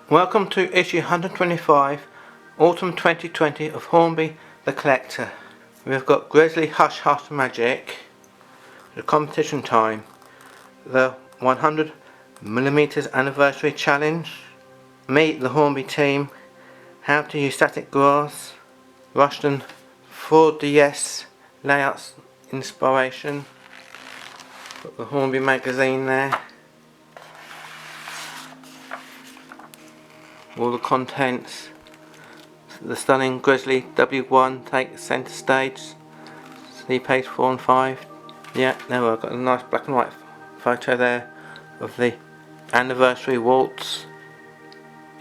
Welcome to issue 125, autumn 2020 of Hornby the Collector. We've got Grizzly Hush Hush Magic, the competition time, the 100mm anniversary challenge, meet the Hornby team, how to use static graphs, Rushton 4DS layouts inspiration, got the Hornby magazine there. All the contents. The stunning Grizzly W1 takes centre stage. See page 4 and 5. Yeah, now I've got a nice black and white photo there of the anniversary waltz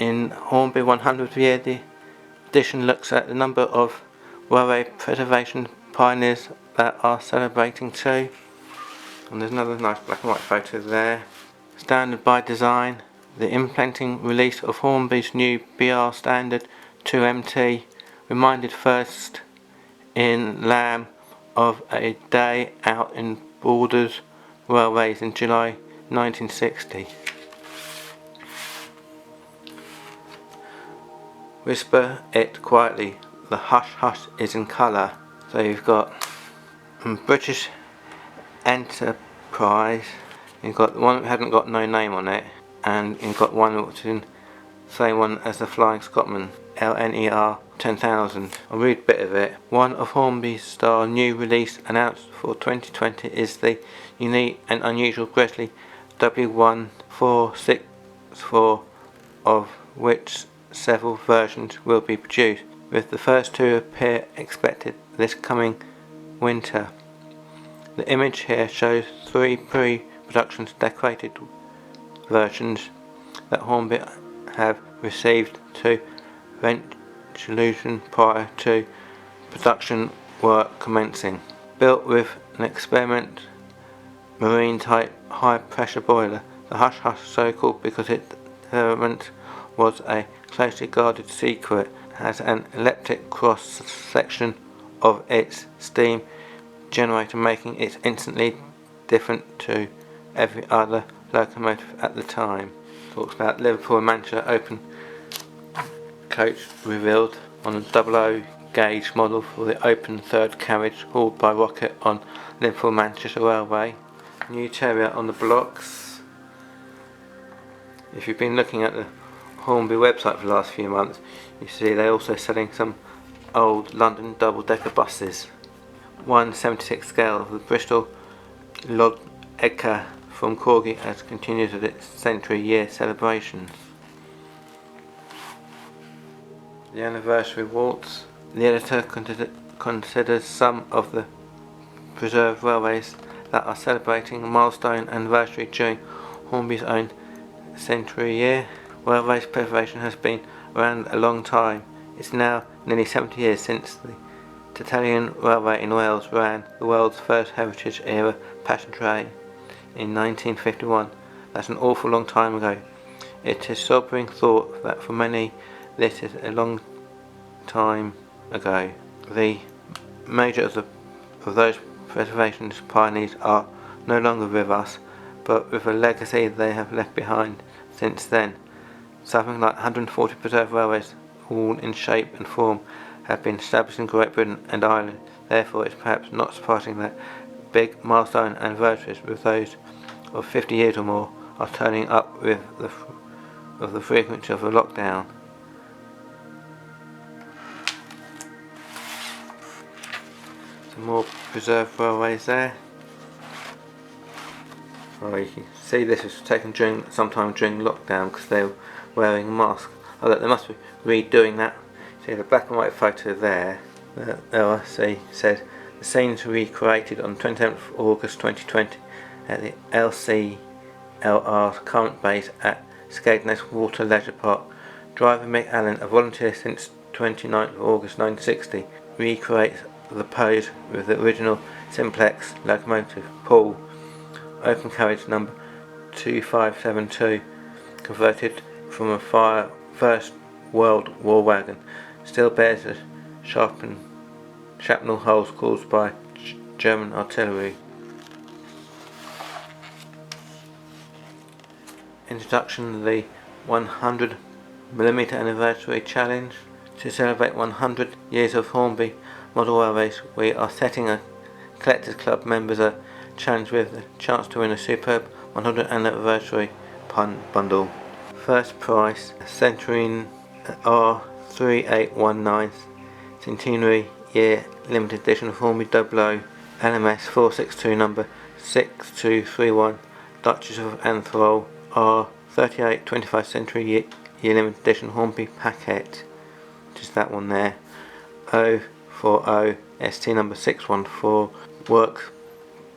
in Hornby 100th year. The edition looks at the number of railway preservation pioneers that are celebrating too. And there's another nice black and white photo there. Standard by design. The implementing release of Hornby's new BR standard 2MT reminded first in Lamb of a day out in Borders Railways in July 1960. Whisper it quietly, the hush hush is in colour. So you've got British Enterprise, you've got one that hadn't got no name on it, and you've got one which is in the same one as the Flying Scotsman, LNER 10,000. I'll read a bit of it. One of Hornby's star new release announced for 2020 is the unique and unusual Grizzly W1464, of which several versions will be produced, with the first two appear expected this coming winter. The image here shows 3 pre-productions decorated versions that Hornby have received to resolution prior to production work commencing. Built with an experiment marine type high pressure boiler, the Hush Hush, so called because its experiment was a closely guarded secret, has an elliptic cross section of its steam generator, making it instantly different to every other locomotive at the time. Talks about Liverpool and Manchester open coach revealed on a 00 gauge model for the open third carriage hauled by rocket on Liverpool Manchester Railway. New terrier on the blocks. If you've been looking at the Hornby website for the last few months, you see they're also selling some old London double-decker buses. 1/76 scale of the Bristol Log Edgar from Corgi has continued at its century year celebrations. The anniversary waltz. The editor considers some of the preserved railways that are celebrating a milestone anniversary during Hornby's own century year. Railways preservation has been around a long time. It's now nearly 70 years since the Titanian Railway in Wales ran the world's first heritage era passenger train in 1951. That's an awful long time ago. It is sobering thought that for many this is a long time ago. The major of those preservation pioneers are no longer with us, but with a legacy they have left behind since then. Something like 140 preserved railways, all in shape and form, have been established in Great Britain and Ireland. Therefore, it's perhaps not surprising that big milestone anniversaries, with those of 50 years or more, are turning up with the frequency of the lockdown. Some more preserved railways there. Oh, you can see this was taken sometime during lockdown because they were wearing a mask. Oh, look, they must be redoing that. See the black and white photo there. The LRC said the scenes recreated on 27th August 2020 at the LCLR's current base at Skegness Water Leisure Park. Driver Mick Allen, a volunteer since 29th August 1960, recreates the pose with the original simplex locomotive Paul, open carriage number 2572, converted from a First World War wagon. Still bears the shrapnel holes caused by German artillery. Introduction to the 100 100mm anniversary challenge. To celebrate 100 years of Hornby model railways, we are setting a Collectors Club members a challenge with the chance to win a superb 100th anniversary bundle. First prize, a Centurion R3819 Centenary Year Limited Edition Hornby 00 LMS 462 number 6231 Duchess of Atholl R3825 Century Year Limited Edition Hornby Packet, which is that one there, 040 ST number 614 Work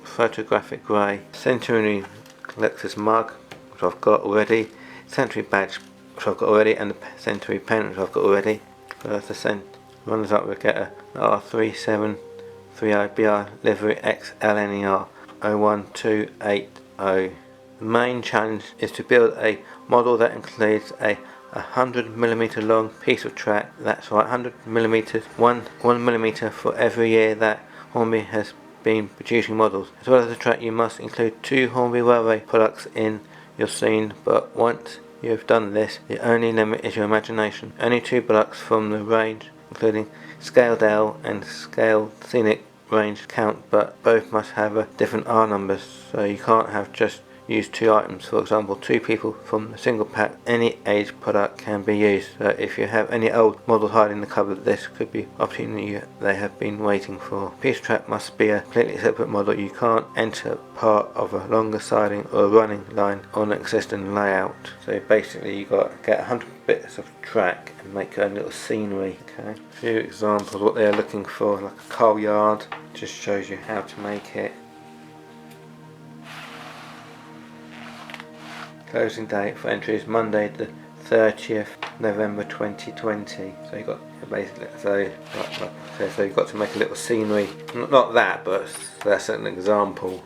Photographic Grey, Century Collector's Mug, which I've got already, Century Badge, which I've got already, and the Century Pen, which I've got already. First the runners up, we get a R3730BR Livery XLNER 01280. The main challenge is to build a model that includes a 100mm long piece of track. That's right, 100mm, 1mm for every year that Hornby has been producing models. As well as the track, you must include 2 Hornby Railway products in your scene, but once you have done this, the only limit is your imagination. Only 2 products from the range, including Scaled L and Scaled Scenic range, count, but both must have a different R numbers, so you can't have just use 2 items. For example, 2 people from a single pack. Any age product can be used, so if you have any old models hiding in the cupboard, this could be opportunity they have been waiting for. Piece of track must be a completely separate model. You can't enter part of a longer siding or a running line on an existing layout. So basically you got to get 100 bits of track and make your own little scenery. Okay, a few examples what they're looking for, like a coal yard, just shows you how to make it. Closing date for entry is Monday the 30th November 2020. So you got basically, so you've got to make a little scenery. Not that, but that's an example.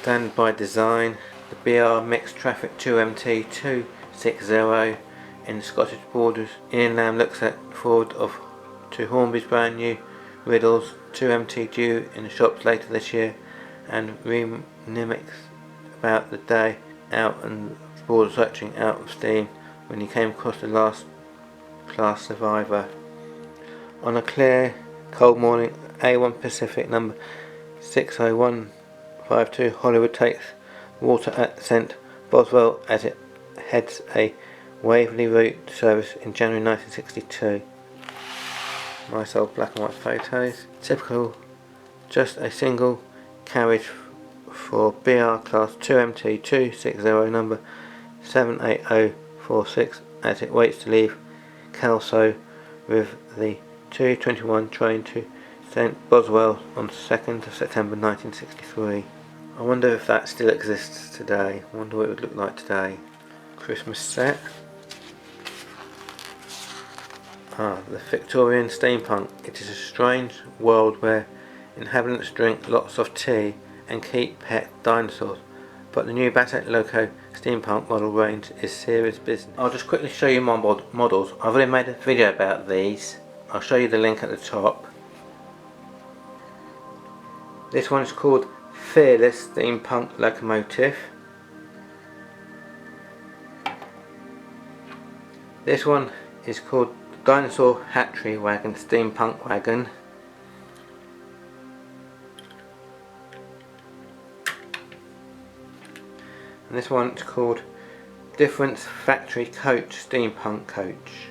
Standby design. The BR Mixed Traffic 2MT 260 in the Scottish Borders Inland looks at forward to Hornby's brand new Riddles 2MT due in the shops later this year, and remix about the day out and border searching out of steam when he came across the last class survivor. On a clear cold morning, A1 Pacific number 60152 Hollywood takes water at St. Boswell as it heads a Waverley route service in January 1962. Nice old black and white photos. Typical, just a single carriage for BR Class 2MT 260 number 78046 as it waits to leave Kelso with the 221 train to St. Boswell on 2nd of September 1963. I wonder if that still exists today. I wonder what it would look like today. Christmas set. The Victorian Steampunk. It is a strange world where inhabitants drink lots of tea and keep pet dinosaurs, but the new Bassett Loco Steampunk model range is serious business. I'll just quickly show you my models. I've already made a video about these. I'll show you the link at the top. This one is called Fearless Steampunk Locomotive. This one is called Dinosaur Hatchery Wagon Steampunk Wagon. And this one's called Difference Factory Coach Steampunk Coach.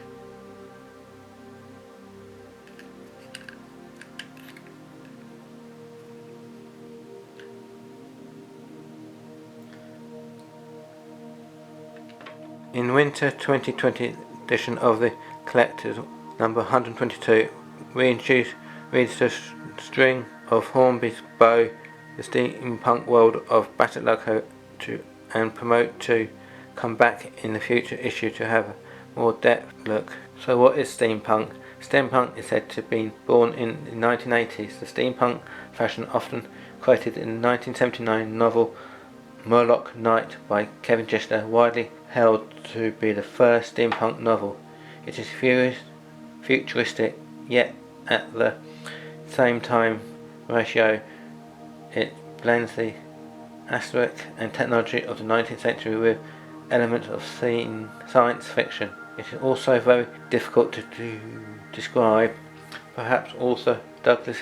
In winter 2020 edition of the Collectors number 122, we introduce readers to a string of Hornby's Bow, the steampunk world of Bassett Loco, and promote to come back in the future issue to have a more depth look. So what is steampunk? Steampunk is said to have been born in the 1980s. The steampunk fashion often quoted in the 1979 novel Murloc Night by Kevin Chester, widely held to be the first steampunk novel. It is futuristic, yet at the same time ratio it blends the aesthetic and technology of the 19th century with elements of science fiction. It is also very difficult to describe. Perhaps author Douglas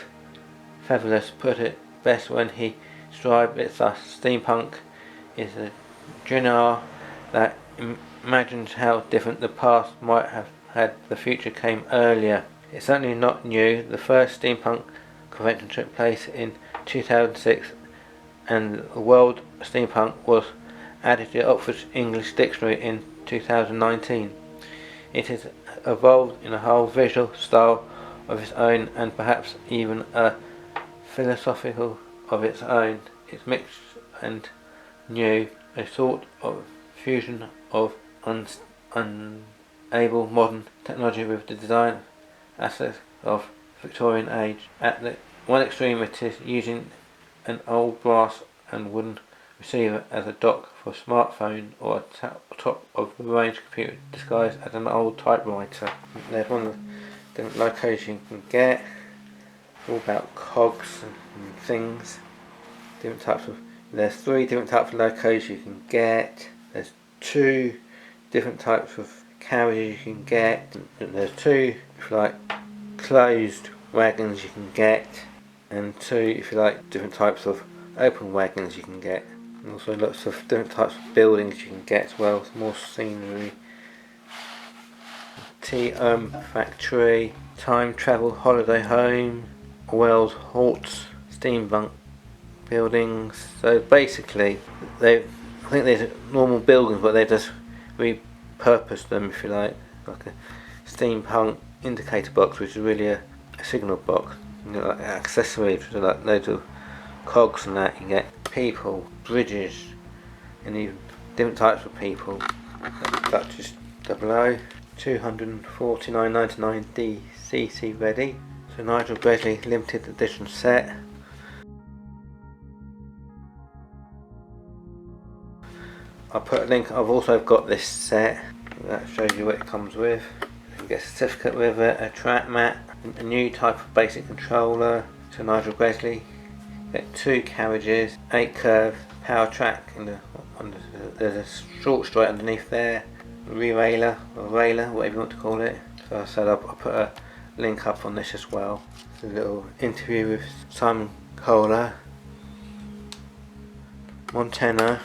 Fairbanks put it best when he described it thus: steampunk is a genre that imagines how different the past might have had the future came earlier. It's certainly not new. The first steampunk convention took place in 2006, and the word steampunk was added to Oxford English Dictionary in 2019. It has evolved in a whole visual style of its own, and perhaps even a philosophical of its own. It's mixed and new, a sort of fusion of unable modern technology with the design aspects of Victorian age. At the one extreme, it is using an old brass and wooden receiver as a dock for a smartphone, or a top of the range computer disguised as an old typewriter. There's one of the different locos you can get, all about cogs and things. There's 3 different types of locos you can get. There's 2 different types of carriages you can get. And there's 2, if you like, closed wagons you can get, and 2, if you like, different types of open wagons you can get. And also lots of different types of buildings you can get as well. More scenery. Tea factory, time travel holiday home, Wells Halts, steampunk buildings. So basically, I think these are normal buildings, but they just repurpose them, if you like a steampunk indicator box, which is really a signal box. Like accessories, which are like loads of cogs and that. You get people, bridges, and even different types of people. That's just below. 249.99 DCC ready. So Nigel Gresley limited edition set. I'll put a link. I've also got this set that shows you what it comes with. You get a certificate with it, a track mat, a new type of basic controller. So Nigel Gresley. You get 2 carriages, 8 curves, power track, and there's a short straight underneath there. Railer or railer, whatever you want to call it. So I said I'll put a link up on this as well. It's a little interview with Simon Kohler. Montana.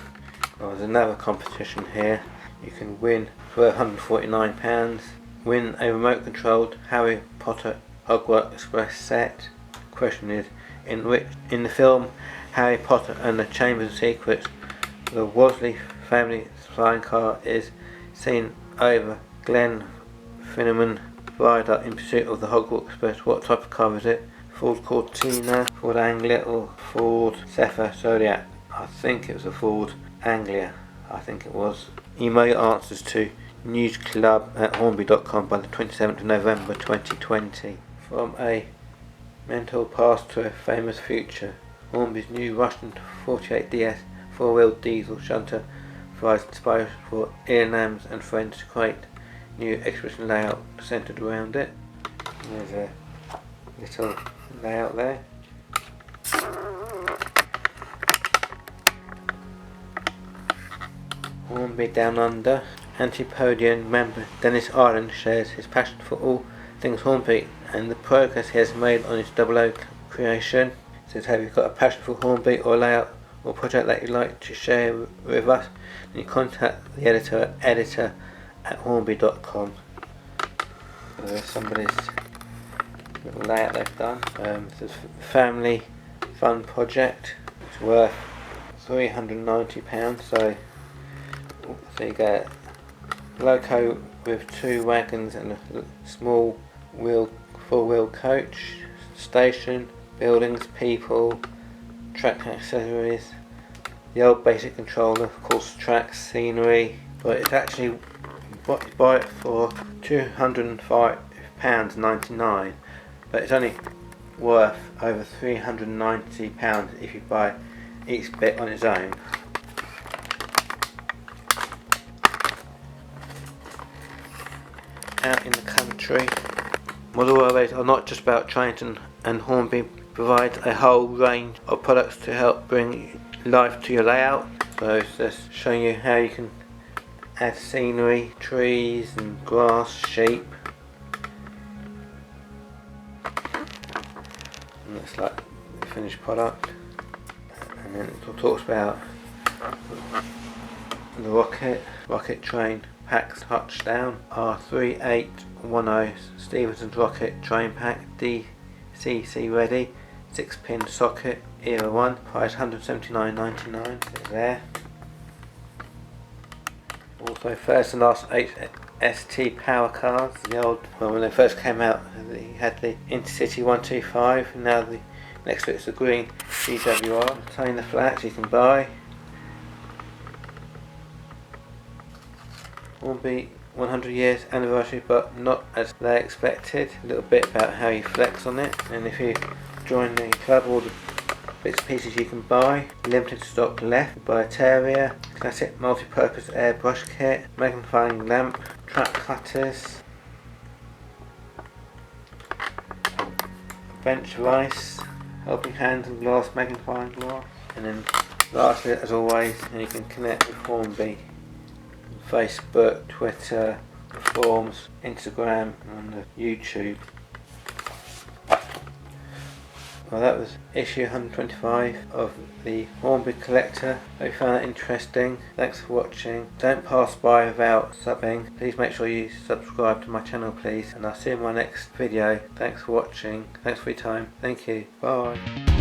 Well, there's another competition here. You can win for £149. Win a remote controlled Harry Potter Hogwarts Express set. Question is, in the film Harry Potter and the Chamber of Secrets, the Weasley family flying car is seen over Glen Finneman Viaduct in pursuit of the Hogwarts Express. What type of car is it? Ford Cortina, Ford Anglia, or Ford Zephyr Zodiac? I think it was a Ford Anglia. I think it was. Email your answers to newsclub@hornby.com by the 27th of November 2020. From a mental past to a famous future, Hornby's new Russian 48DS 4-wheel diesel shunter provides inspiration for Ian Lambs and friends to create new exhibition layout centered around it. There's a little layout there. Hornby Down Under. Antipodean member Dennis Ireland shares his passion for all things Hornby and the progress he has made on his 00 creation. He says, have you got a passion for Hornby or layout or project that you'd like to share with us? Then you contact the editor at hornby.com. So there's somebody's little layout they've done. It's a family fun project. It's worth £390. So you get a loco with 2 wagons and a small 4-wheel coach, station, buildings, people, track accessories, the old basic controller, of course, tracks, scenery. But it's actually, you buy it for £205.99, but it's only worth over £390 if you buy each bit on its own. Out in the country, model railways are not just about Triton, and Hornby provides a whole range of products to help bring life to your layout. So it's just showing you how you can add scenery, trees and grass, sheep. And that's like the finished product. And then it talks about the rocket train packs touchdown. R3810 Stephenson's rocket train pack DCC ready. 6-pin socket, era 1, price $179.99. There. Also, first and last HST power cars. The old, well, when they first came out, they had the Intercity 125. And now the next to it's the green GWR. Saying the flats you can buy. Hornby 100 years anniversary, but not as they expected. A little bit about how you flex on it, and if you join the club, all the bits and pieces you can buy. Limited stock left. Buy a Terrier, classic multi-purpose airbrush kit, magnifying lamp, track cutters, bench rice, helping hands and glass magnifying glass, and then lastly, as always, you can connect with Hornby. Facebook, Twitter, the forums, Instagram and YouTube. Well, that was issue 125 of the Hornby Collector. Hope you found that interesting. Thanks for watching. Don't pass by without subbing. Please make sure you subscribe to my channel, please. And I'll see you in my next video. Thanks for watching. Thanks for your time. Thank you. Bye.